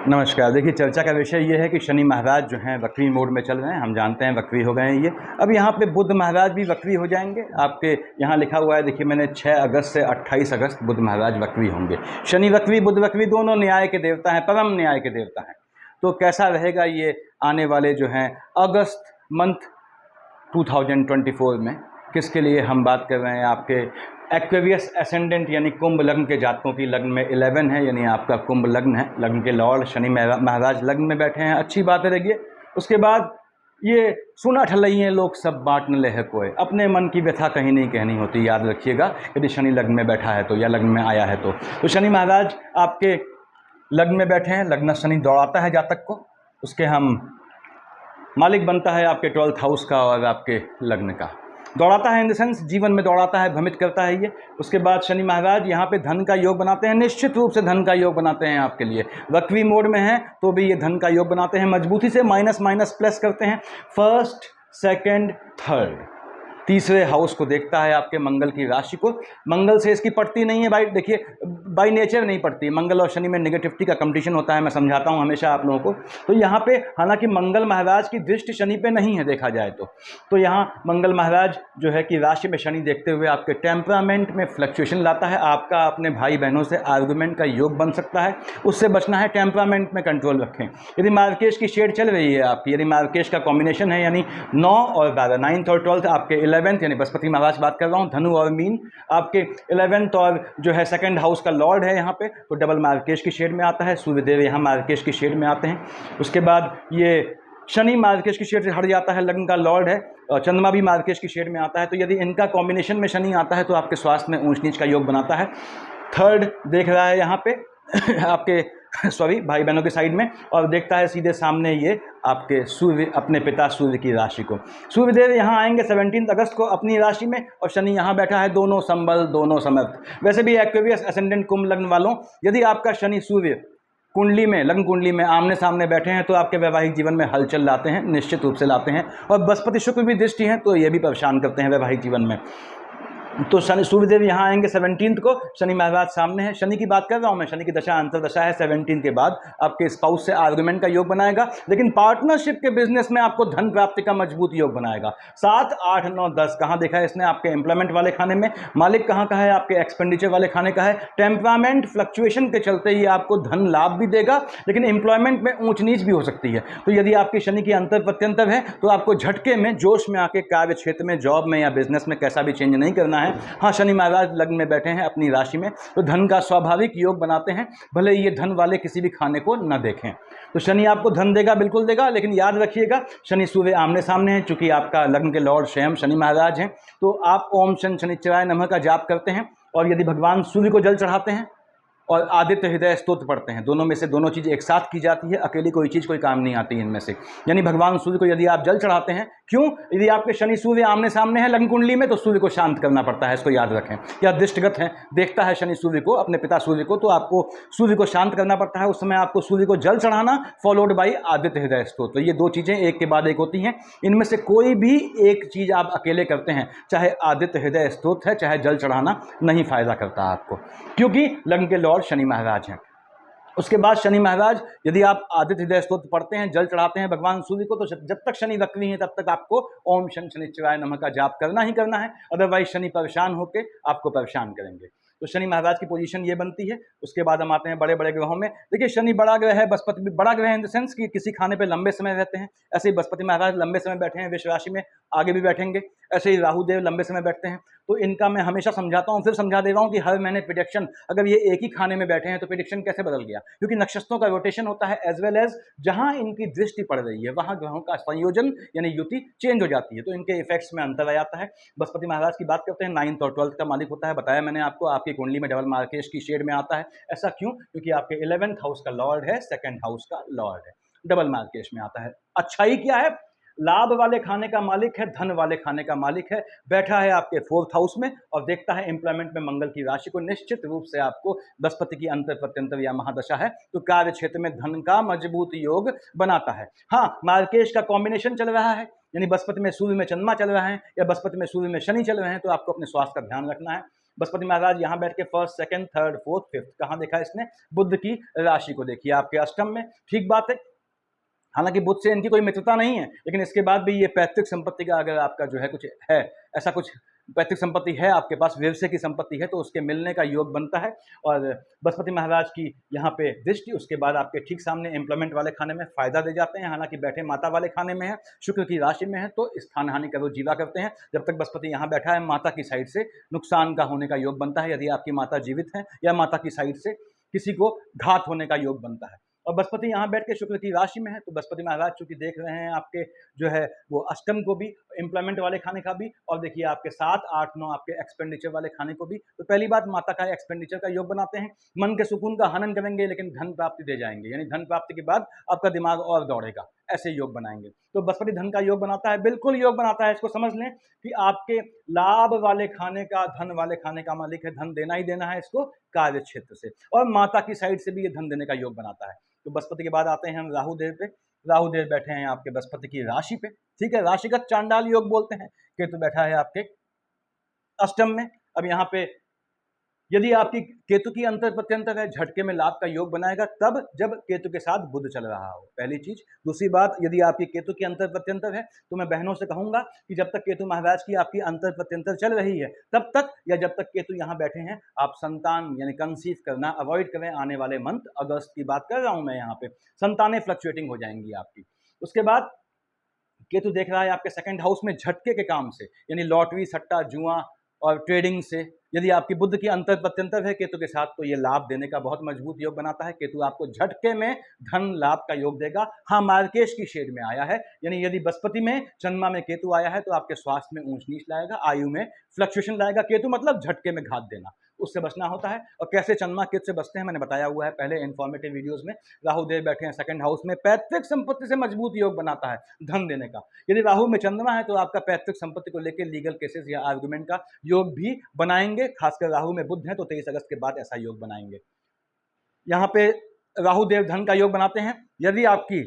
नमस्कार। देखिए, चर्चा का विषय ये है कि शनि महाराज जो हैं वक्री मोड में चल रहे हैं। हम जानते हैं वक्री हो गए हैं ये। अब यहाँ पे बुध महाराज भी वक्री हो जाएंगे। आपके यहाँ लिखा हुआ है, देखिए मैंने 6 अगस्त से 28 अगस्त बुध महाराज वक्री होंगे। शनि वक्री, बुध वक्री, दोनों न्याय के देवता हैं, परम न्याय के देवता हैं। तो कैसा रहेगा ये आने वाले जो हैं अगस्त मंथ 2024 में, किसके लिए हम बात कर रहे हैं? आपके एक्वेरियस एसेंडेंट यानी कुंभ लग्न के जातकों की लग्न में 11 है, यानी आपका कुंभ लग्न है। लग्न के लॉर्ड शनि महाराज लग्न में बैठे हैं, अच्छी बात है। देखिए उसके बाद ये सुना ठलइए लोग सब बांट न ले है कोई, अपने मन की व्यथा कहीं नहीं कहनी होती, याद रखिएगा। यदि शनि लग्न में बैठा है तो, या लग्न में आया है तो शनि महाराज आपके लग्न में बैठे हैं। लग्न शनि दौड़ाता है जातक को, उसके हम मालिक बनता है आपके 12th हाउस का और आपके लग्न का। दौड़ाता है इन द सेंस जीवन में दौड़ाता है, भ्रमित करता है ये। उसके बाद शनि महाराज यहाँ पे धन का योग बनाते हैं, निश्चित रूप से धन का योग बनाते हैं आपके लिए। वक्री मोड में है तो भी ये धन का योग बनाते हैं, मजबूती से माइनस माइनस प्लस करते हैं। फर्स्ट, सेकंड, थर्ड, तीसरे हाउस को देखता है आपके मंगल की राशि को। मंगल से इसकी पड़ती नहीं है भाई, देखिए बाई नेचर नहीं पड़ती। मंगल और शनि में नेगेटिविटी का कंपटीशन होता है, मैं समझाता हूँ हमेशा आप लोगों को। तो यहाँ पे हालांकि मंगल महाराज की दृष्टि शनि पे नहीं है देखा जाए तो यहाँ मंगल महाराज जो है कि राशि में शनि देखते हुए आपके टेम्परामेंट में फ्लक्चुएशन लाता है। आपका अपने भाई बहनों से आर्गूमेंट का योग बन सकता है, उससे बचना है, टेम्परामेंट में कंट्रोल रखें। यदि मार्केश की शेड चल रही है आपकी, यदि मार्केश का कॉम्बिनेशन है यानी 9 और 12, 9th और 12th, आपके 11th यानी बृहस्पति महाराज बात कर रहा हूँ, धनु और मीन आपके 11th और जो है सेकंड हाउस का लॉर्ड है यहाँ पे, तो डबल मार्केश की शेड में आता है। सूर्यदेव यहाँ मार्केश की शेड में आते हैं। उसके बाद ये शनि मार्केश की शेड से हट जाता है, लग्न का लॉर्ड है, और चंद्रमा भी मार्केश की शेड में आता है। तो यदि इनका कॉम्बिनेशन में शनि आता है तो आपके स्वास्थ्य में ऊंच नीच का योग बनाता है। थर्ड देख रहा है यहाँ पे आपके भाई बहनों के साइड में, और देखता है सीधे सामने ये आपके सूर्य, अपने पिता सूर्य की राशि को। सूर्यदेव यहाँ आएंगे 17 अगस्त को अपनी राशि में, और शनि यहाँ बैठा है, दोनों संबल, दोनों समर्थ। वैसे भी एक्वेरियस एसेंडेंट कुंभ लग्न वालों, यदि आपका शनि सूर्य कुंडली में, लग्न कुंडली में आमने सामने बैठे हैं तो आपके वैवाहिक जीवन में हलचल लाते हैं, निश्चित रूप से लाते हैं। और बृहस्पति शुक्र भी दृष्टि हैं तो ये भी परेशान करते हैं वैवाहिक जीवन में। तो शनि सूर्यदेव यहाँ आएंगे 17 को, शनि महाराज सामने है। शनि की बात कर रहा हूँ मैं, शनि की दशा अंतरदशा है। 17 के बाद आपके स्पाउस से आर्गुमेंट का योग बनाएगा, लेकिन पार्टनरशिप के बिजनेस में आपको धन प्राप्ति का मजबूत योग बनाएगा। 7, 8, 9, 10 कहाँ देखा है इसने? आपके एम्प्लॉयमेंट वाले खाने में। मालिक कहाँ का है? आपके एक्सपेंडिचर वाले खाने का है। टेम्परामेंट फ्लक्चुएशन के चलते ही आपको धन लाभ भी देगा, लेकिन एम्प्लॉयमेंट में ऊंच नीच भी हो सकती है। तो यदि आपकी शनि की अंतर प्रत्यंतर है तो आपको झटके में, जोश में आके कार्य क्षेत्र में, जॉब में या बिजनेस में कैसा भी चेंज नहीं करना है। हाँ, शनि महाराज लग्न में बैठे हैं अपनी राशि में, तो धन का स्वाभाविक योग बनाते हैं, भले ये धन वाले किसी भी खाने को न देखें। तो शनि आपको धन देगा, बिल्कुल देगा, लेकिन याद रखिएगा शनि सूर्य आमने सामने हैं। चूंकि आपका लग्न के लॉर्ड स्वयं शनि महाराज हैं, तो आप ओम शनिश्चराय नमः का जाप करते हैं, और यदि भगवान सूर्य को जल चढ़ाते हैं और आदित्य हृदय स्तोत्र पढ़ते हैं, दोनों में से दोनों चीज़ एक साथ की जाती है, अकेली कोई चीज़ कोई काम नहीं आती इनमें से। यानी भगवान सूर्य को यदि आप जल चढ़ाते हैं, क्यों? यदि आपके शनि सूर्य आमने सामने हैं लग्न कुंडली में, तो सूर्य को शांत करना पड़ता है, इसको याद रखें। या दृष्टिगत है, देखता है शनि सूर्य को, अपने पिता सूर्य को, तो आपको सूर्य को शांत करना पड़ता है। उस समय आपको सूर्य को जल चढ़ाना फॉलोड बाई आदित्य हृदय स्तोत्र। ये दो चीज़ें एक के बाद एक होती हैं, इनमें से कोई भी एक चीज़ आप अकेले करते हैं, चाहे आदित्य हृदय स्तोत्र है, चाहे जल चढ़ाना, नहीं फायदा करता आपको, क्योंकि लग्न के लॉर्ड शनि महाराज हैं। उसके बाद शनि महाराज, यदि आप आदित्य हृदय स्तोत्र पढ़ते हैं, जल चढ़ाते हैं भगवान सूर्य को, तो जब तक शनि वक्री है तब तक आपको ओम शनिश्चराय नमः का जाप करना ही करना है, अदरवाइज शनि परेशान होकर आपको परेशान करेंगे। तो शनि महाराज की पोजीशन ये बनती है। उसके बाद हम आते हैं बड़े बड़े ग्रहों में। देखिए शनि बड़ा ग्रह है, बृहस्पति भी बड़ा ग्रह है इन द सेंस कि किसी खाने पे लंबे समय रहते हैं। ऐसे ही बृहस्पति महाराज लंबे समय बैठे हैं वृष राशि में, आगे भी बैठेंगे। ऐसे ही राहु देव लंबे समय बैठते हैं। तो इनका मैं हमेशा समझाता हूँ, फिर समझा दे रहा हूँ कि हर महीने प्रेडिक्शन, अगर ये एक ही खाने में बैठे हैं तो प्रेडिक्शन कैसे बदल गया, क्योंकि नक्षत्रों का रोटेशन होता है, एज वेल एज जहाँ इनकी दृष्टि पड़ रही है वहाँ ग्रहों का संयोजन यानी युति चेंज हो जाती है, तो इनके इफेक्ट्स में अंतर आ जाता है। बृहस्पति महाराज की बात करते हैं, 9th और 12th का मालिक होता है, बताया मैंने आपको। आपकी कुंडली में डबल मार्केश की शेड में आता है। ऐसा क्यों? क्योंकि आपके 11th हाउस का लॉर्ड है, सेकंड हाउस का लॉर्ड है, डबल मार्केश में आता है। अच्छाई क्या है? लाभ वाले खाने का मालिक है, धन वाले खाने का मालिक है, बैठा है आपके 4th हाउस में, और देखता है एम्प्लॉयमेंट में मंगल की राशि को। निश्चित रूप से आपको बृहस्पति की अंतर प्रत्यंतर या महादशा है, तो कार्य क्षेत्र में धन का मजबूत योग बनाता है। हाँ, मार्केश का कॉम्बिनेशन चल रहा है, यानी बृहस्पति में सूर्य में चंद्रमा चल रहा है, या बृहस्पति में सूर्य में शनि चल रहे हैं, तो आपको अपने स्वास्थ्य का ध्यान रखना है। बृहस्पति महाराज यहाँ बैठ के first, second, third, fourth, fifth कहाँ देखा इसने? बुध की राशि को देखिए आपके अष्टम में। ठीक बात है, हालांकि बुध से इनकी कोई मित्रता नहीं है, लेकिन इसके बाद भी ये पैतृक संपत्ति का अगर आपका जो है कुछ है, ऐसा कुछ पैतृक संपत्ति है आपके पास, व्यवसाय की संपत्ति है, तो उसके मिलने का योग बनता है। और बृहस्पति महाराज की यहाँ पे दृष्टि उसके बाद आपके ठीक सामने एम्प्लॉयमेंट वाले खाने में फायदा दे जाते हैं। हालांकि बैठे माता वाले खाने में है, शुक्र की राशि में है, तो स्थान हानि का वो जीवा करते हैं। जब तक बृहस्पति यहाँ बैठा है, माता की साइड से नुकसान का होने का योग बनता है, यदि आपकी माता जीवित है, या माता की साइड से किसी को घात होने का योग बनता है। और बृहस्पति यहाँ बैठ के शुक्र की राशि में है, तो बृहस्पति महाराज चूंकि देख रहे हैं आपके जो है वो अष्टम को भी, एम्प्लॉयमेंट वाले खाने का भी, और देखिए आपके 7, 8, 9 आपके एक्सपेंडिचर वाले खाने को भी। तो पहली बात, माता का एक्सपेंडिचर का योग बनाते हैं। मन के सुकून का हनन करेंगे, लेकिन धन प्राप्ति दे जाएंगे, यानी धन प्राप्ति के बाद आपका दिमाग और दौड़ेगा, ऐसे योग बनाएंगे। तो बृहस्पति धन का योग बनाता है, बिल्कुल योग बनाता है। इसको समझ लें कि आपके लाभ वाले खाने का, धन वाले खाने का मालिक है, धन देना ही देना है इसको कार्य क्षेत्र से, और माता की साइड से भी ये धन देने का योग बनाता है। तो बृहस्पति के बाद आते हैं हम राहु देव पे। राहु देव बैठे हैं आपके बृहस्पति की राशि पे, ठीक है, राशिगत चांडाल योग बोलते हैं। केतु बैठा है आपके अष्टम में। अब यहाँ पे यदि आपकी केतु की अंतर प्रत्यंतर है, झटके में लाभ का योग बनाएगा तब जब केतु के साथ बुध चल रहा हो, पहली चीज। दूसरी बात, यदि आपकी केतु की अंतर प्रत्यंतर है, तो मैं बहनों से कहूंगा कि जब तक केतु महाराज की आपकी अंतर प्रत्यंतर चल रही है, तब तक या जब तक केतु यहाँ बैठे हैं, आप संतान यानी कंसीव करना अवॉइड करें। आने वाले मंथ अगस्त की बात कर रहा हूं मैं, यहाँ पे संतानें फ्लक्चुएटिंग हो जाएंगी आपकी। उसके बाद केतु देख रहा है आपके सेकंड हाउस में झटके के काम से, यानी लॉटरी, सट्टा, जुआ और ट्रेडिंग से। यदि आपकी बुध की अंतर प्रत्यंतर है केतु के साथ, तो ये लाभ देने का बहुत मजबूत योग बनाता है। केतु आपको झटके में धन लाभ का योग देगा। हाँ, मार्केश की शेड में आया है, यानी यदि बृहस्पति में, चंद्रमा में केतु आया है, तो आपके स्वास्थ्य में ऊंच नीच लाएगा, आयु में फ्लक्चुएशन लाएगा। केतु मतलब झटके में घात देना, उससे बचना होता है। और कैसे चंद्रमा केतु से बचते हैं मैंने बताया हुआ है पहले इन्फॉर्मेटिव वीडियोस में। राहु देव बैठे हैं सेकंड हाउस में, पैतृक संपत्ति से मजबूत योग बनाता है धन देने का। यदि राहु में चंद्रमा है, तो आपका पैतृक संपत्ति को लेकर लीगल केसेस या आर्गुमेंट का योग भी बनाएंगे। खासकर राहु में बुध है, तो 23 अगस्त के बाद ऐसा योग बनाएंगे। यहाँ पे राहु देव धन का योग बनाते हैं। यदि आपकी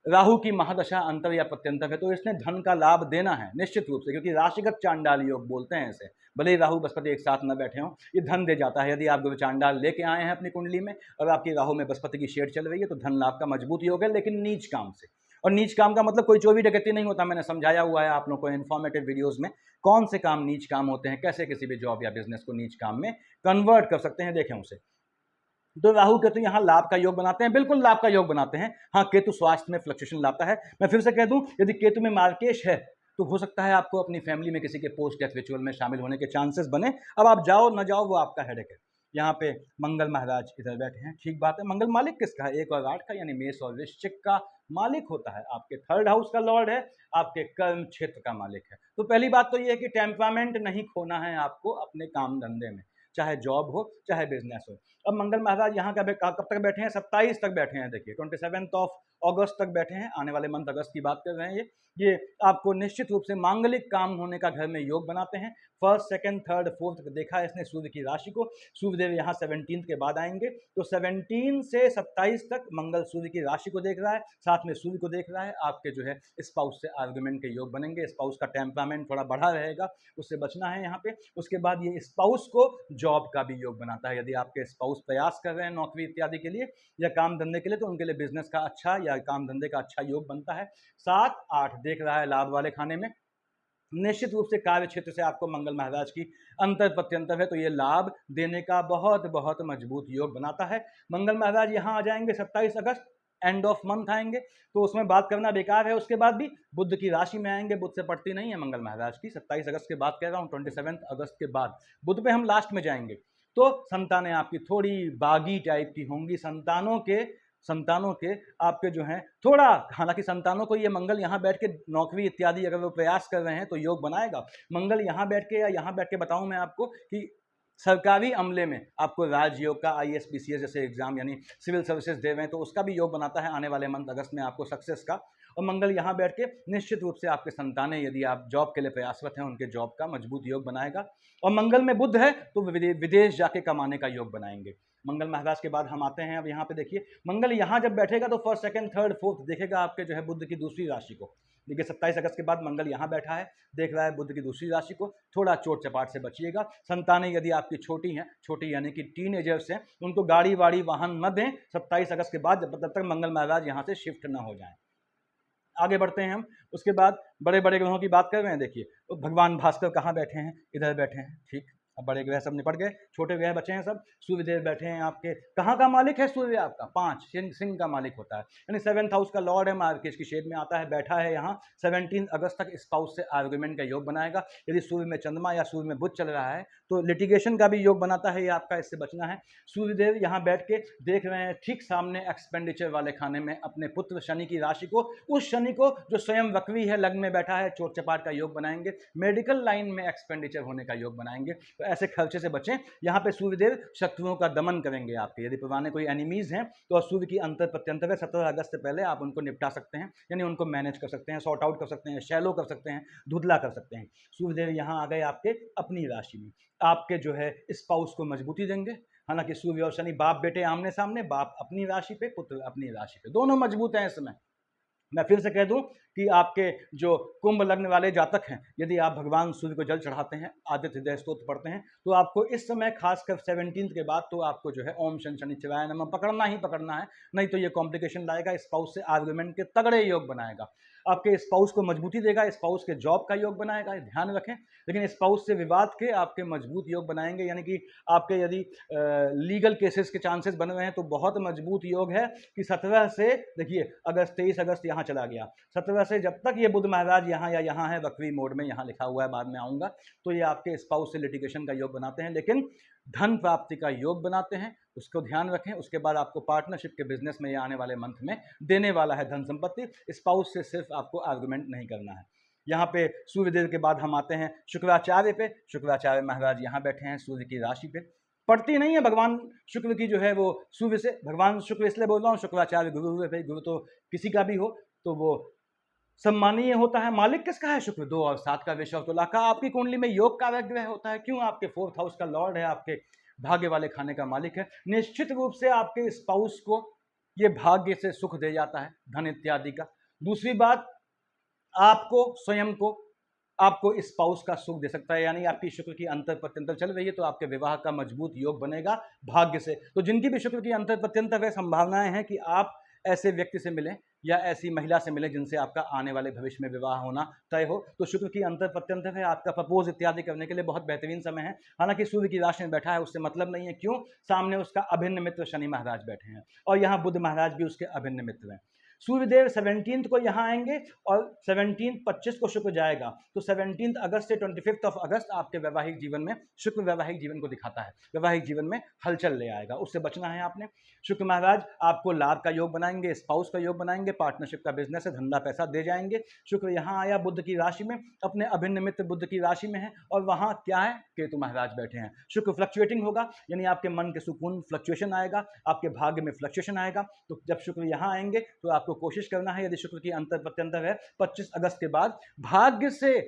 राहु की महादशा अंतर या प्रत्यंतर है, तो इसने धन का लाभ देना है निश्चित रूप से, क्योंकि राशिगत चांडाल योग बोलते हैं इसे। भले ही राहु बृहस्पति एक साथ न बैठे हों, ये धन दे जाता है। यदि आप चांडाल लेके आए हैं अपनी कुंडली में और आपकी राहु में बृहस्पति की शेड चल रही है, तो धन लाभ का मजबूत योग है, लेकिन नीच काम से। और नीच काम का मतलब कोई चोरी डकैती नहीं होता। मैंने समझाया हुआ है आप लोगों को इन्फॉर्मेटिव वीडियोस में, कौन से काम नीच काम होते हैं, कैसे किसी भी जॉब या बिजनेस को नीच काम में कन्वर्ट कर सकते हैं, देखें उसे। तो राहु केतु यहाँ लाभ का योग बनाते हैं, बिल्कुल लाभ का योग बनाते हैं। हाँ, केतु स्वास्थ्य में फ्लक्चुएशन लाता है। मैं फिर से कह दूं, यदि केतु में मार्केश है, तो हो सकता है आपको अपनी फैमिली में किसी के पोस्ट डेथ रिचुअल में शामिल होने के चांसेस बने। अब आप जाओ न जाओ, वो आपका हेडेक है। यहाँ पे मंगल महाराज इधर बैठे हैं, ठीक बात है। मंगल मालिक किसका है? 1 और 8 का, यानी मेष और वृश्चिक का मालिक होता है। आपके थर्ड हाउस का लॉर्ड है, आपके कर्म क्षेत्र का मालिक है। तो पहली बात तो ये है कि टेम्परामेंट नहीं खोना है आपको अपने काम धंधे में, चाहे जॉब हो चाहे बिजनेस हो। अब मंगल महाराज यहाँ कब तक बैठे हैं? 27 तक बैठे हैं। देखिए 27 अगस्त तक बैठे हैं। आने वाले मंथ अगस्त की बात कर रहे हैं। ये आपको निश्चित रूप से मांगलिक काम होने का घर में योग बनाते हैं। फर्स्ट, सेकंड, थर्ड, फोर्थ देखा है इसने सूर्य की राशि को। सूर्यदेव यहाँ 17 के बाद आएंगे, तो 17 से 27 तक मंगल सूर्य की राशि को देख रहा है, साथ में सूर्य को देख रहा है। आपके जो है स्पाउस से आर्गुमेंट के योग बनेंगे। स्पाउस का टेम्परामेंट थोड़ा बढ़ा रहेगा, उससे बचना है यहाँ पे। उसके बाद ये स्पाउस को जॉब का भी योग बनाता है। यदि आपके स्पाउस प्रयास कर रहे हैं नौकरी इत्यादि के लिए या काम धंधे के लिए, तो उनके लिए बिजनेस का अच्छा या काम धंधे का अच्छा योग बनता है। 7, 8 देख रहा है लाभ वाले खाने में। निश्चित रूप से कार्य क्षेत्र से आपको मंगल महाराज की अंतर प्रत्यंतर है, तो ये लाभ देने का बहुत बहुत मजबूत योग बनाता है। मंगल महाराज यहाँ आ जाएंगे 27 अगस्त, एंड ऑफ मंथ आएंगे, तो उसमें बात करना बेकार है। उसके बाद भी बुध की राशि में आएंगे, बुध से पड़ती नहीं है मंगल महाराज की। 27 अगस्त के बाद कह रहा हूँ, 27 अगस्त के बाद बुध पे हम लास्ट में जाएंगे। तो संतानें आपकी थोड़ी बागी टाइप की होंगी। संतानों के आपके जो हैं थोड़ा, हालांकि संतानों को ये मंगल यहाँ बैठ के नौकरी इत्यादि अगर वो प्रयास कर रहे हैं तो योग बनाएगा। मंगल यहाँ बैठ के या यहाँ बैठ के बताऊं मैं आपको कि सरकारी अमले में आपको राजयोग का, IAS PCS जैसे एग्जाम यानी सिविल सर्विसेज दे रहे हैं, तो उसका भी योग बनाता है आने वाले मंथ अगस्त में आपको सक्सेस का। और मंगल यहाँ बैठ के निश्चित रूप से आपके संतानें, यदि आप जॉब के लिए प्रयासरत हैं, उनके जॉब का मजबूत योग बनाएगा। और मंगल में बुध है तो विदेश जाके कमाने का योग बनाएंगे। मंगल महाराज के बाद हम आते हैं, अब यहाँ पे देखिए मंगल यहाँ जब बैठेगा तो फर्स्ट सेकंड थर्ड फोर्थ देखेगा आपके जो है बुध की दूसरी राशि को। देखिए 27 अगस्त के बाद मंगल यहाँ बैठा है, देख रहा है बुध की दूसरी राशि को। थोड़ा चोट चपाट से बचिएगा। संतानें यदि आपकी छोटी हैं, छोटी यानी कि टीनेजर्स हैं, उनको गाड़ी वाड़ी वाहन न दें 27 अगस्त के बाद, जब तक मंगल महाराज यहाँ से शिफ्ट ना हो जाएं। आगे बढ़ते हैं हम। उसके बाद बड़े बड़े ग्रहों की बात कर रहे हैं। देखिए तो भगवान भास्कर कहाँ बैठे हैं, इधर बैठे हैं, ठीक। अब बड़े ग्रह सब निपट गए, छोटे ग्रह बचे हैं सब। सूर्यदेव बैठे हैं आपके, कहाँ का मालिक है सूर्य आपका, 5 सिंह का मालिक होता है, यानी 7th हाउस का लॉर्ड है, मार्केश की शेड में आता है, बैठा है यहाँ। 17 अगस्त तक स्पाउस से आर्गुमेंट का योग बनाएगा। यदि सूर्य में चंद्रमा या सूर्य में बुध चल रहा है तो लिटिगेशन का भी योग बनाता है ये आपका, इससे बचना है। सूर्यदेव यहाँ बैठ के देख रहे हैं ठीक सामने एक्सपेंडिचर वाले खाने में अपने पुत्र शनि की राशि को, उस शनि को जो स्वयं वक्री है, लग्न में बैठा है, चोट चपाट का योग बनाएंगे। मेडिकल लाइन में एक्सपेंडिचर होने का योग बनाएंगे, ऐसे खर्चे से बचें। यहाँ पे सूर्यदेव शत्रुओं का दमन करेंगे आपके, यदि पुराने कोई एनिमीज हैं तो सूर्य की अंतर प्रत्यंतर है, 17 अगस्त से पहले आप उनको निपटा सकते हैं, यानी उनको मैनेज कर सकते हैं, सॉर्ट आउट कर सकते हैं, शैलो कर सकते हैं, धुधला कर सकते हैं। सूर्यदेव यहाँ आ गए आपके अपनी राशि में, आपके जो है स्पाउस को मजबूती देंगे। हालांकि सूर्य और शनि बाप बेटे आमने सामने, बाप अपनी राशि पे, पुत्र अपनी राशि पे, दोनों मजबूत हैं इस समय। मैं फिर से कह दूं कि आपके जो कुंभ लग्न वाले जातक हैं, यदि आप भगवान सूर्य को जल चढ़ाते हैं, आदित्य हृदय स्तोत्र पढ़ते हैं, तो आपको इस समय खासकर 17 के बाद तो आपको जो है ओम शन शनिचराय नमः पकड़ना ही पकड़ना है, नहीं तो ये कॉम्प्लिकेशन लाएगा। स्पाउस से आर्गुमेंट के तगड़े योग बनाएगा, आपके स्पाउस को मजबूती देगा, स्पाउस के जॉब का योग बनाएगा, ध्यान रखें। लेकिन स्पाउस से विवाद के आपके मजबूत योग बनाएंगे, यानी कि आपके यदि लीगल केसेस के चांसेस बन रहे हैं तो बहुत मजबूत योग है कि 17 से देखिए अगस्त 23 अगस्त यहाँ चला गया, 17 से जब तक ये बुध महाराज यहाँ या यहाँ है वक्री मोड में, यहाँ लिखा हुआ है बाद में आऊँगा, तो ये आपके स्पाउस से लिटिगेशन का योग बनाते हैं, लेकिन धन प्राप्ति का योग बनाते हैं, उसको ध्यान रखें। उसके बाद आपको पार्टनरशिप के बिजनेस में ये आने वाले मंथ में देने वाला है धन संपत्ति। स्पाउस से सिर्फ आपको आर्गुमेंट नहीं करना है। यहाँ पे सूर्यदेव के बाद हम आते हैं शुक्राचार्य पे। शुक्राचार्य महाराज यहाँ बैठे हैं सूर्य की राशि पे, पड़ती नहीं है भगवान शुक्र की जो है वो सूर्य से, भगवान शुक्र इसलिए बोल रहा हूँ, शुक्राचार्य गुरु हुए भाई, गुरु तो किसी का भी हो तो वो सम्मानीय होता है। मालिक किसका है शुक्र, 2 और 7 का, विषय और तुला का। आपकी कुंडली में योग का ग्रह होता है, क्यों, आपके 4th हाउस का लॉर्ड है, आपके भाग्य वाले खाने का मालिक है। निश्चित रूप से आपके स्पाउस को ये भाग्य से सुख दे जाता है, धन इत्यादि का। दूसरी बात, आपको स्वयं को, आपको स्पाउस का सुख दे सकता है, यानी आपकी शुक्र की अंतर प्रत्यंतर चल रही है तो आपके विवाह का मजबूत योग बनेगा भाग्य से। तो जिनकी भी शुक्र की अंतर प्रत्यंतर है, संभावनाएं हैं कि आप ऐसे व्यक्ति से मिलें या ऐसी महिला से मिलें जिनसे आपका आने वाले भविष्य में विवाह होना तय हो। तो शुक्र की अंतर प्रत्यंतर है, आपका प्रपोज इत्यादि करने के लिए बहुत बेहतरीन समय है। हालांकि सूर्य की राशि में बैठा है उससे मतलब नहीं है, क्यों, सामने उसका अभिन्न मित्र शनि महाराज बैठे हैं और यहाँ बुध महाराज भी उसके अभिन्न मित्र हैं। सूर्यदेव 17 को यहाँ आएंगे और 25 को शुक्र जाएगा, तो 17 अगस्त से 25 अगस्त आपके वैवाहिक जीवन में, शुक्र वैवाहिक जीवन को दिखाता है, वैवाहिक जीवन में हलचल ले आएगा, उससे बचना है आपने। शुक्र महाराज आपको लाभ का योग बनाएंगे, स्पाउस का योग बनाएंगे, पार्टनरशिप का बिजनेस है, धंधा पैसा दे जाएंगे। शुक्र यहाँ आया बुध की राशि में, अपने अभिन्न मित्र बुध की राशि में है, और वहाँ क्या है, केतु महाराज बैठे हैं। शुक्र फ्लक्चुएटिंग होगा, यानी आपके मन के सुकून फ्लक्चुएशन आएगा, आपके भाग्य में फ्लक्चुएशन आएगा। तो जब शुक्र यहाँ आएंगे तो आपको कोशिश करना है, यदि शुक्र की अंतर प्रत्यंतर है 25 अगस्त के बाद, भाग्य से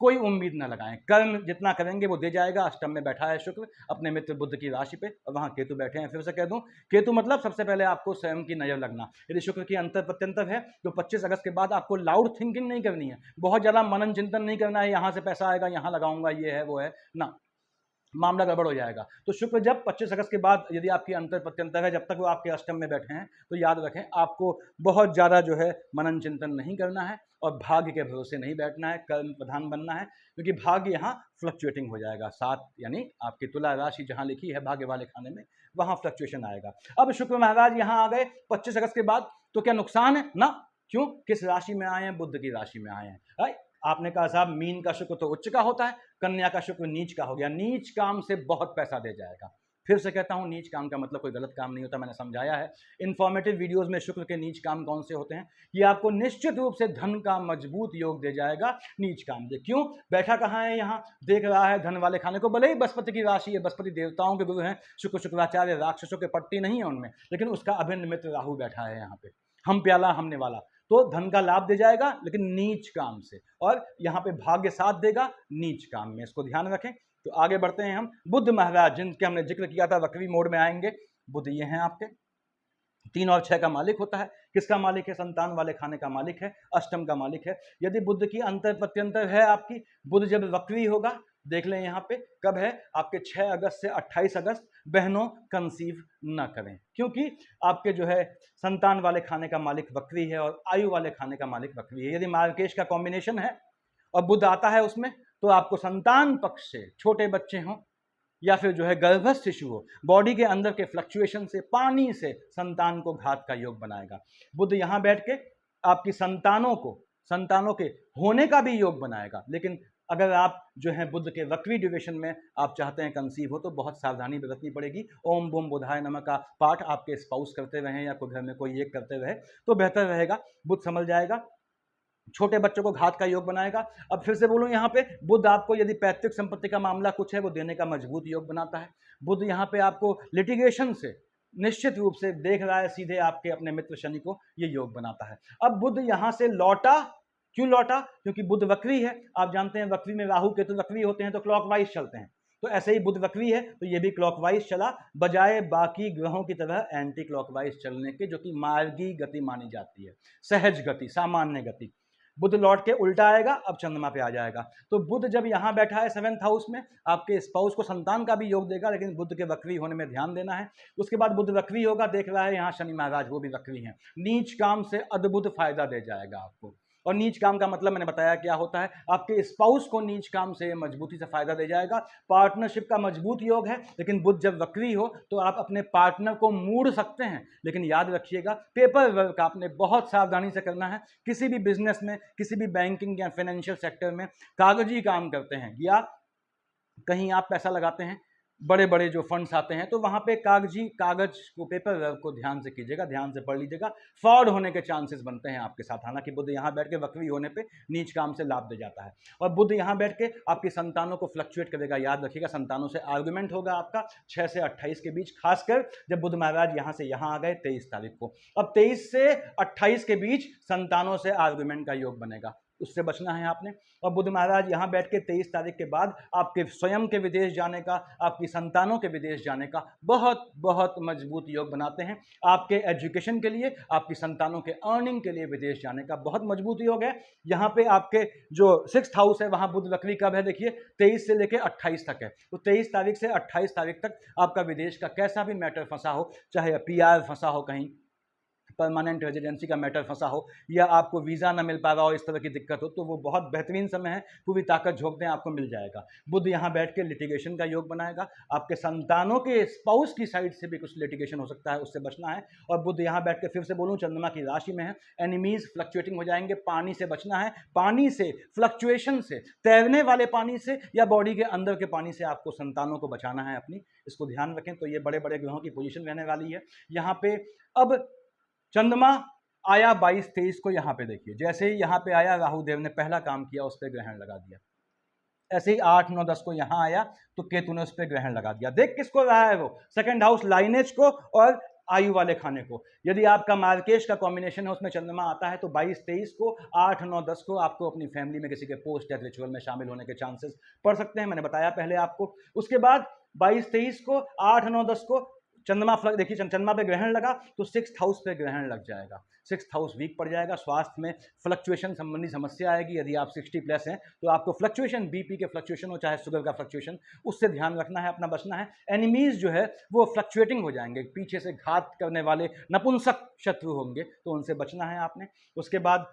कोई उम्मीद ना लगाएं, कर्म जितना करेंगे वो दे जाएगा। अष्टम में बैठा है शुक्र अपने मित्र बुध की राशि पे, और वहां केतु बैठे हैं। फिर से कह दूं, केतु मतलब सबसे पहले आपको स्वयं की नजर लगना। यदि शुक्र की अंतर प्रत्यंतर है तो 25 अगस्त के बाद आपको लाउड थिंकिंग नहीं करनी है, बहुत ज्यादा मनन चिंतन नहीं करना है, यहां से पैसा आएगा यहां लगाऊंगा, ये है वो है ना, मामला गड़बड़ हो जाएगा। तो शुक्र जब 25 अगस्त के बाद यदि आपकी अंतर प्रत्यंतर है, जब तक वो आपके अष्टम में बैठे हैं, तो याद रखें आपको बहुत ज़्यादा जो है मनन चिंतन नहीं करना है और भाग्य के भरोसे नहीं बैठना है, कर्म प्रधान बनना है, क्योंकि भाग्य यहाँ फ्लक्चुएटिंग हो जाएगा। 7 यानी आपकी तुला राशि जहाँ लिखी है भाग्य वाले खाने में, वहाँ फ्लक्चुएशन आएगा। अब शुक्र महाराज यहाँ आ गए 25 अगस्त के बाद, तो क्या नुकसान है ना, क्यों, किस राशि में आए हैं, बुध की राशि में आए हैं। आपने कहा साहब मीन का शुक्र तो उच्च का होता है, कन्या का शुक्र नीच का हो गया, नीच काम से बहुत पैसा दे जाएगा। फिर से कहता हूं, नीच काम का मतलब कोई गलत काम नहीं होता, मैंने समझाया है इन्फॉर्मेटिव वीडियोस में शुक्र के नीच काम कौन से होते हैं। ये आपको निश्चित रूप से धन का मजबूत योग दे जाएगा, नीच काम दे। क्यों, बैठा कहाँ है, यहाँ देख रहा है धन वाले खाने को, भले ही बृहस्पति की राशि है, बृहस्पति देवताओं के गुरु हैं, शुक्र शुक्राचार्य राक्षसों के पट्टी नहीं है उनमें, लेकिन उसका अभिन्न मित्र राहु बैठा है यहाँ पे, हम प्याला हमने वाला। तो धन का लाभ दे जाएगा लेकिन नीच काम से, और यहाँ पे भाग्य साथ देगा नीच काम में, इसको ध्यान रखें। तो आगे बढ़ते हैं हम। बुध महाराज जिनके हमने जिक्र किया था वक्री मोड में आएंगे, बुध ये हैं आपके 3 और 6 का मालिक होता है। किसका मालिक है? संतान वाले खाने का मालिक है, अष्टम का मालिक है। यदि बुध की अंतर प्रत्यंतर है आपकी, बुध जब वक्री होगा, देख लें यहाँ पे कब है, आपके 6 अगस्त से 28 अगस्त। बहनों कंसीव न करें, क्योंकि आपके जो है संतान वाले खाने का मालिक वक्री है और आयु वाले खाने का मालिक वक्री है। यदि मार्केश का कॉम्बिनेशन है और बुध आता है उसमें, तो आपको संतान पक्ष से छोटे बच्चे हों या फिर जो है गर्भस्थ शिशु हो, बॉडी के अंदर के फ्लक्चुएशन से, पानी से संतान को घात का योग बनाएगा। बुध यहाँ बैठ के आपकी संतानों के होने का भी योग बनाएगा। लेकिन अगर आप जो है बुध के वक्री ड्यूरेशन में आप चाहते हैं कंसीव हो, तो बहुत सावधानी बरतनी पड़ेगी। ओम बूम बुधाय नमः का पाठ आपके स्पाउस करते रहें या कोई घर में कोई एक करते रहे तो बेहतर रहेगा। बुध संभल जाएगा, छोटे बच्चों को घात का योग बनाएगा। अब फिर से बोलूं, यहाँ पे बुध आपको यदि पैतृक संपत्ति का मामला कुछ है वो देने का मजबूत योग बनाता है। बुध यहाँ पे आपको लिटिगेशन से निश्चित रूप से देख रहा है सीधे आपके अपने मित्र शनि को, ये योग बनाता है। अब बुध यहाँ से लौटा, क्यों लौटा? क्योंकि बुध वक्री है। आप जानते हैं वक्री में राहु केतु वक्री होते हैं तो क्लॉकवाइज चलते हैं, तो ऐसे ही बुध वक्री है तो ये भी क्लॉकवाइज चला, बजाय बाकी ग्रहों की तरह एंटी क्लॉकवाइज चलने के, जो कि मार्गी गति मानी जाती है, सहज गति, सामान्य गति। बुध लौट के उल्टा आएगा, अब चंद्रमा पे आ जाएगा। तो बुध जब यहां बैठा है 7th हाउस में, आपके स्पाउस को संतान का भी योग देगा, लेकिन बुध के वक्री होने में ध्यान देना है। उसके बाद बुध वक्री होगा, देख रहा है यहाँ शनि महाराज वो भी वक्री हैं, नीच काम से अद्भुत फायदा दे जाएगा आपको। और नीच काम का मतलब मैंने बताया क्या होता है, आपके स्पाउस को नीच काम से मजबूती से फायदा दे जाएगा। पार्टनरशिप का मजबूत योग है, लेकिन बुध जब वक्री हो तो आप अपने पार्टनर को मोड़ सकते हैं, लेकिन याद रखिएगा पेपर वर्क आपने बहुत सावधानी से करना है। किसी भी बिजनेस में, किसी भी बैंकिंग या फाइनेंशियल सेक्टर में कागजी काम करते हैं या कहीं आप पैसा लगाते हैं, बड़े बड़े जो फंड्स आते हैं, तो वहाँ पे कागज को, पेपर वर्क को ध्यान से कीजिएगा, ध्यान से पढ़ लीजिएगा। फ्रॉड होने के चांसेस बनते हैं आपके साथ। हालांकि बुध यहाँ बैठ के वक्री होने पे नीच काम से लाभ दे जाता है। और बुध यहाँ बैठ के आपकी संतानों को फ्लक्चुएट करेगा। याद रखिएगा, संतानों से आर्गुमेंट होगा आपका 6 से 28 के बीच, खासकर जब बुध महाराज यहाँ से यहाँ आ गए 23 तारीख को। अब 23 से 28 के बीच संतानों से आर्गुमेंट का योग बनेगा, उससे बचना है आपने। और बुध महाराज यहाँ बैठ के 23 तारीख के बाद आपके स्वयं के विदेश जाने का, आपकी संतानों के विदेश जाने का बहुत बहुत मजबूत योग बनाते हैं। आपके एजुकेशन के लिए, आपकी संतानों के अर्निंग के लिए विदेश जाने का बहुत मजबूत योग है। यहाँ पे आपके जो 6th हाउस है वहाँ बुध वक्री कब है देखिए, 23 से लेकर 28 तक है। तो 23 तारीख से 28 तारीख तक आपका विदेश का कैसा भी मैटर फंसा हो, चाहे PR फंसा हो, कहीं परमानेंट रेजिडेंसी का मैटर फंसा हो, या आपको वीज़ा ना मिल पा रहा हो, इस तरह की दिक्कत हो, तो वो बहुत बेहतरीन समय है। पूरी ताकत झोंक दें, आपको मिल जाएगा। बुध यहाँ बैठ के लिटिगेशन का योग बनाएगा। आपके संतानों के स्पाउस की साइड से भी कुछ लिटिगेशन हो सकता है, उससे बचना है। और बुध यहाँ बैठ के फिर से बोलूँ, चंद्रमा की राशि में है। एनिमीज फ्लक्चुएटिंग हो जाएंगे, पानी से बचना है। पानी से, फ्लक्चुएशन से, तैरने वाले पानी से या बॉडी के अंदर के पानी से आपको संतानों को बचाना है अपनी, इसको ध्यान रखें। तो ये बड़े बड़े ग्रहों की पोजीशन रहने वाली है यहाँ पे। अब चंद्रमा आया 22-23 को, यहाँ पे देखिए, जैसे ही यहाँ पे आया राहु देव ने पहला काम किया, उस पर ग्रहण लगा दिया। ऐसे ही 8, 9, 10 को यहाँ आया तो केतु ने उस पर ग्रहण लगा दिया। देख किसको रहा है वो, 2nd हाउस लाइनेज को और आयु वाले खाने को। यदि आपका मार्केश का कॉम्बिनेशन है, उसमें चंद्रमा आता है, तो 22-23 को, 8, 9, 10 को आपको अपनी फैमिली में किसी के पोस्ट डेथ रिचुअल में शामिल होने के चांसेस पड़ सकते हैं, मैंने बताया पहले आपको। उसके बाद 22-23 को, 8, 9, 10 को चंद्रमा देखिए, चंद्रमा पे ग्रहण लगा तो 6th हाउस पे ग्रहण लग जाएगा। 6th हाउस वीक पड़ जाएगा, स्वास्थ्य में फ्लक्चुएशन संबंधी समस्या आएगी। यदि आप 60+ हैं तो आपको फ्लक्चुएशन, BP के फ्लक्चुएशन हो चाहे शुगर का फ्लक्चुएशन, उससे ध्यान रखना है, अपना बचना है। एनिमीज जो है वो फ्लक्चुएटिंग हो जाएंगे, पीछे से घात करने वाले नपुंसक शत्रु होंगे, तो उनसे बचना है आपने। उसके बाद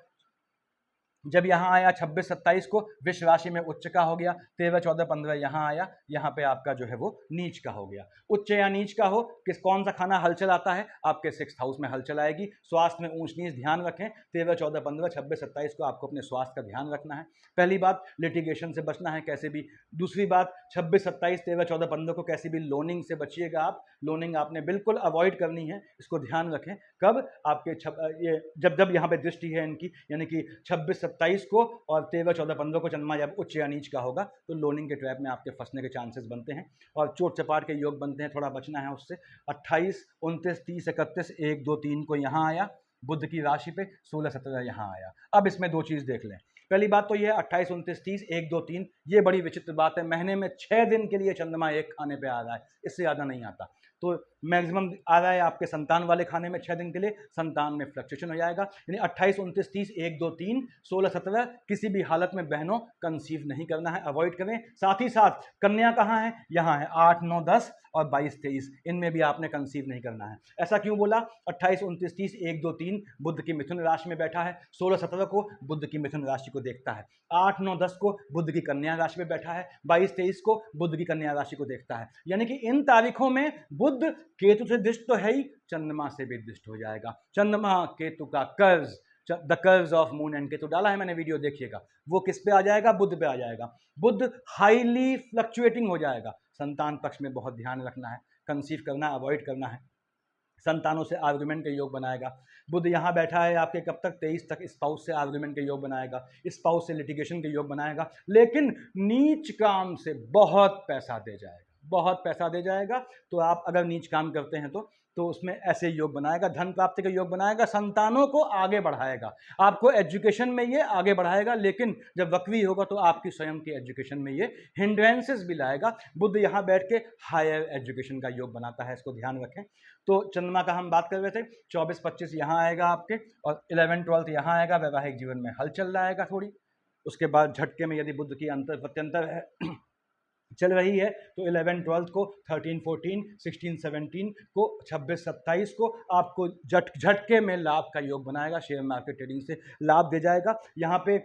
जब यहाँ आया 26-27 को, विश्व राशि में उच्च का हो गया। 13, 14, 15 यहाँ आया, यहाँ पे आपका जो है वो नीच का हो गया। उच्च या नीच का हो, कौन सा खाना हलचल आता है, आपके 6th हाउस में हलचल आएगी। स्वास्थ्य में ऊंच नीच ध्यान रखें। 13, 14, 15, 26, 27 को आपको अपने स्वास्थ्य का ध्यान रखना है। पहली बात, लिटिगेशन से बचना है कैसे भी। दूसरी बात, 26, 27, 13, 14, 15 को कैसे भी लोनिंग से बचिएगा आप। लोनिंग आपने बिल्कुल अवॉइड करनी है, इसको ध्यान रखें। कब? आपके ये जब यहाँ पे दृष्टि है इनकी, यानी कि 26, 27 को और 13, 14, 15 को चंद्रमा जब उच्च या नीच का होगा, तो लोनिंग के ट्रैप में आपके फंसने के चांसेस बनते हैं और चोट चपाट के योग बनते हैं, थोड़ा बचना है उससे। 28, 29, 30, 31, 1, 2, 3 को यहाँ आया, बुध की राशि पे, 16-17 यहाँ आया। अब इसमें दो चीज़ देख लें। पहली बात तो ये है 28, 29, 30, 1, 2, 3, ये बड़ी विचित्र बात है। महीने में 6 दिन के लिए चंद्रमा एक खाने पे आ रहा है, इससे ज़्यादा नहीं आता। तो मैक्सिमम आ रहा है आपके संतान वाले खाने में 6 दिन के लिए, संतान में फ्लक्चुएशन हो जाएगा। यानी 28, 29, 30, 1, 2, 3, 16, 17 किसी भी हालत में बहनों कंसीव नहीं करना है, अवॉइड करें। साथ ही साथ कन्या कहाँ है? यहाँ है। 8, 9, 10 और 22, 23, इनमें भी आपने कंसीव नहीं करना है। ऐसा क्यों बोला? 28, 29, 30, 1, 2, 3 बुध की मिथुन राशि में बैठा है, 16, 17 को बुध की मिथुन राशि को देखता है, 8, 9, 10 को बुध की कन्या राशि में बैठा है, 22, 23 को बुध की कन्या राशि को देखता है। यानी कि इन तारीखों में बुध केतु से दृष्ट तो है ही, चंद्रमा से भी दृष्ट हो जाएगा। चंद्रमा केतु का कर्ज, द कर्ज ऑफ मून एंड केतु डाला है मैंने, वीडियो देखिएगा। वो किस पे आ जाएगा? बुध पे आ जाएगा। बुध हाईली फ्लक्चुएटिंग हो जाएगा। संतान पक्ष में बहुत ध्यान रखना है, कंसीव करना अवॉइड करना है। संतानों से आर्गुमेंट के योग बनाएगा। बुध यहाँ बैठा है आपके कब तक? 23 तक। स्पाउस से आर्गुमेंट के योग बनाएगा, स्पाउस से लिटिगेशन के योग बनाएगा, लेकिन नीच काम से बहुत पैसा दे जाएगा, बहुत पैसा दे जाएगा। तो आप अगर नीच काम करते हैं तो उसमें ऐसे योग बनाएगा, धन प्राप्ति का योग बनाएगा, संतानों को आगे बढ़ाएगा, आपको एजुकेशन में ये आगे बढ़ाएगा। लेकिन जब वक्री होगा तो आपकी स्वयं की एजुकेशन में ये हिंड्रेंसेस भी लाएगा। बुध यहाँ बैठ के हायर एजुकेशन का योग बनाता है, इसको ध्यान रखें। तो चंद्रमा का हम बात कर रहे थे, 24, 25 यहाँ आएगा आपके, और 11, 12 यहाँ आएगा। वैवाहिक जीवन में हलचल आएगा थोड़ी। उसके बाद झटके में यदि बुध की अंतर प्रत्यंतर है चल रही है तो 11, 12 को, 13, 14, 16, 17 को, 26, 27 को आपको झटके में लाभ का योग बनाएगा, शेयर मार्केट ट्रेडिंग से लाभ दे जाएगा। यहाँ पे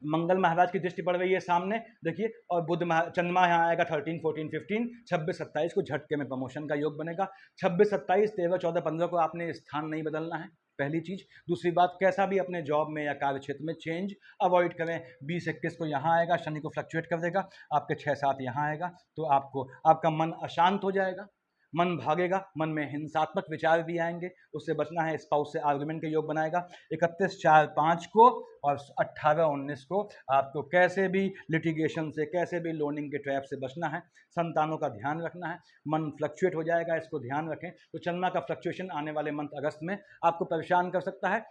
मंगल महाराज की दृष्टि पड़ रही है सामने, देखिए, और बुध चंद्रमा यहाँ आएगा 13, 14, 15, 26, 27 को झटके में प्रमोशन का योग बनेगा। 26, 27, 13, 14, 15 को आपने स्थान नहीं बदलना है, पहली चीज। दूसरी बात, कैसा भी अपने जॉब में या कार्य क्षेत्र में चेंज अवॉइड करें। 20, 21 को यहाँ आएगा, शनि को फ्लक्चुएट कर देगा, आपके 6, 7 यहाँ आएगा, तो आपका मन अशांत हो जाएगा, मन भागेगा, मन में हिंसात्मक विचार भी आएंगे, उससे बचना है। स्पाउस से आर्गुमेंट के योग बनाएगा। 31, 4, 5 को और 18, 19 को आपको कैसे भी लिटिगेशन से, कैसे भी लोनिंग के ट्रैप से बचना है, संतानों का ध्यान रखना है। मन फ्लक्चुएट हो जाएगा, इसको ध्यान रखें। तो चंद्रमा का फ्लक्चुएशन आने वाले मंथ अगस्त में आपको परेशान कर सकता है।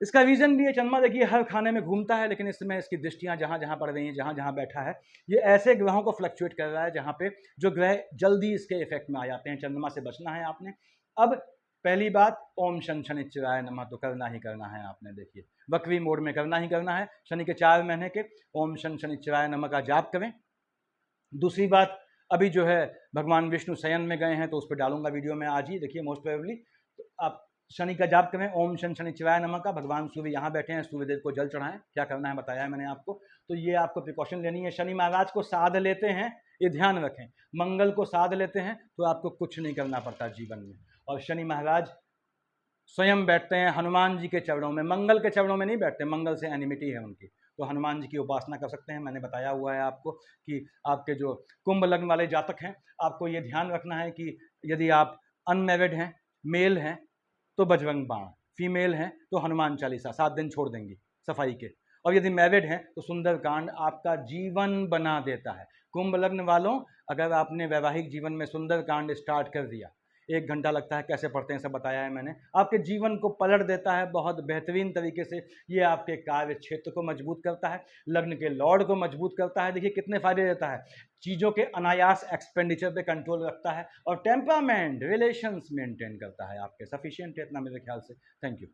इसका रीजन भी है, चंद्रमा देखिए हर खाने में घूमता है, लेकिन इस समय इसकी दृष्टियां जहां जहां पड़ रही हैं, जहां जहां बैठा है, ये ऐसे ग्रहों को फ्लक्चुएट कर रहा है जहां पे जो ग्रह जल्दी इसके इफेक्ट में आ जाते हैं। चंद्रमा से बचना है आपने। अब पहली बात, ओम शन शनिश्चराय नमः तो करना ही करना है आपने। देखिए वक्री मोड में करना ही करना है। शनि के 4 महीने के ओम शन शनिश्चराय नमः का जाप करें। दूसरी बात, अभी जो है भगवान विष्णु शयन में गए हैं, तो उस पर डालूंगा वीडियो में आज ही, देखिए मोस्ट प्रोबेबली। तो आप शनि का जाप करें, ओम शन शनिश्चराय नमः का। भगवान सूर्य यहाँ बैठे हैं, सूर्यदेव को जल चढ़ाएं, क्या करना है बताया है मैंने आपको। तो ये आपको प्रिकॉशन लेनी है। शनि महाराज को साध लेते हैं, ये ध्यान रखें, मंगल को साध लेते हैं तो आपको कुछ नहीं करना पड़ता जीवन में। और शनि महाराज स्वयं बैठते हैं हनुमान जी के चरणों में, मंगल के चरणों में नहीं बैठते, मंगल से एनिमिटी है उनकी। तो हनुमान जी की उपासना कर सकते हैं। मैंने बताया हुआ है आपको कि आपके जो कुंभ लग्न वाले जातक हैं, आपको ये ध्यान रखना है कि यदि आप अनमैरिड हैं, मेल हैं, तो बजरंग बाण, फीमेल हैं तो हनुमान चालीसा 7 दिन छोड़ देंगी सफाई के, और यदि मैरिड हैं तो सुंदरकांड आपका जीवन बना देता है। कुंभ लग्न वालों, अगर आपने वैवाहिक जीवन में सुंदरकांड स्टार्ट कर दिया, 1 घंटा लगता है, कैसे पढ़ते हैं सब बताया है मैंने, आपके जीवन को पलट देता है बहुत बेहतरीन तरीके से। ये आपके कार्य क्षेत्र को मजबूत करता है, लग्न के लॉर्ड को मजबूत करता है। देखिए कितने फायदे देता है, चीज़ों के अनायास एक्सपेंडिचर पे कंट्रोल रखता है, और टेम्परामेंट, रिलेशंस मेंटेन करता है आपके। सफिशिएंट है इतना मेरे ख्याल से। Thank you.